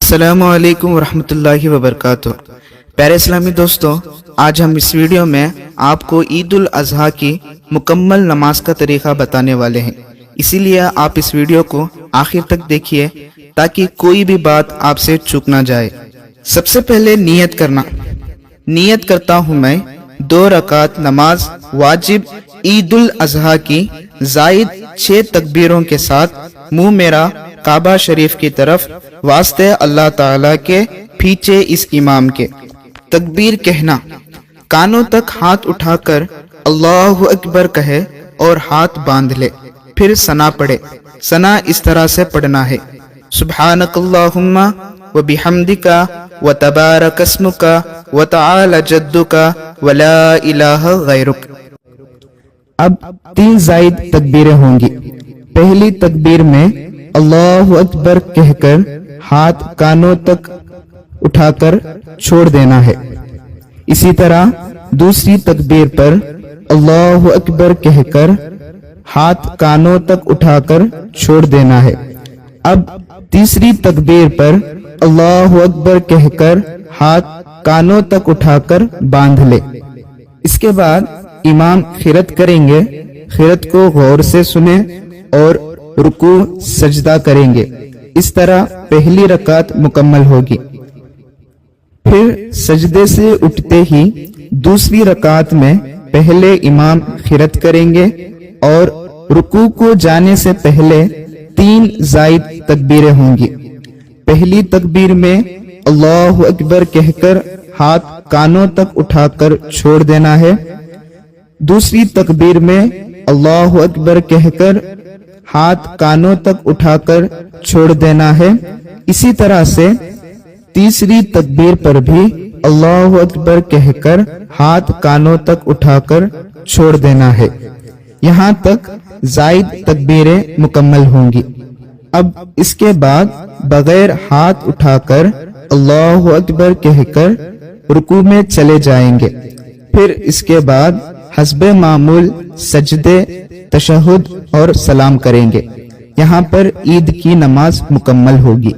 السلام علیکم ورحمۃ اللہ وبرکاتہ۔ پیارے اسلامی دوستو، آج ہم اس ویڈیو میں آپ کو عید الاضحیٰ کی مکمل نماز کا طریقہ بتانے والے ہیں، اسی لیے آپ اس ویڈیو کو آخر تک دیکھیے تاکہ کوئی بھی بات آپ سے چوک نہ جائے۔ سب سے پہلے نیت کرنا۔ نیت کرتا ہوں میں 2 رکعت نماز واجب عید الاضحیٰ کی زائد 6 تکبیروں کے ساتھ منہ میرا کعبہ شریف کی طرف واسطے اللہ تعالی کے پیچھے اس امام کے۔ تکبیر کہنا، کانوں تک ہاتھ اٹھا کر اللہ اکبر کہے اور ہاتھ باندھ لے، پھر ثنا پڑھے۔ ثنا اس طرح سے پڑھنا ہے: سبحانک اللہم وبحمدک وتبارک اسمک وتعالی جدک ولا الہ غیرک۔ اب 3 زائد تکبیریں ہوں گی۔ پہلی تکبیر میں اللہ اکبر کہہ کر ہاتھ کانوں تک اٹھا کر چھوڑ دینا ہے۔ اسی طرح دوسری تکبیر پر اللہ اکبر کہہ کر ہاتھ کانوں تک اٹھا کر چھوڑ دینا ہے۔ اب تیسری تکبیر پر اللہ اکبر کہہ کر ہاتھ کانوں تک اٹھا کر باندھ لے۔ اس کے بعد امام قرات کریں گے، قرات کو غور سے سنیں اور رکوع سجدہ کریں گے۔ اس طرح پہلی رکعت مکمل ہوگی۔ پھر سجدے سے اٹھتے ہی دوسری رکعت میں پہلے امام قرات کریں گے اور رکوع کو جانے سے پہلے 3 زائد تکبیریں ہوں گی۔ پہلی تکبیر میں اللہ اکبر کہہ کر ہاتھ کانوں تک اٹھا کر چھوڑ دینا ہے۔ دوسری تکبیر میں اللہ اکبر کہہ کر ہاتھ کانوں تک اٹھا کر چھوڑ دینا ہے۔ اسی طرح سے تیسری تکبیر پر بھی اللہ اکبر کہہ کر ہاتھ کانوں تک اٹھا کر چھوڑ دینا ہے۔ یہاں تک زائد تکبیریں مکمل ہوں گی۔ اب اس کے بعد بغیر ہاتھ اٹھا کر اللہ اکبر کہہ کر رکوع میں چلے جائیں گے۔ پھر اس کے بعد حسب معمول سجدے، تشہد اور سلام کریں گے۔ یہاں پر عید کی نماز مکمل ہوگی۔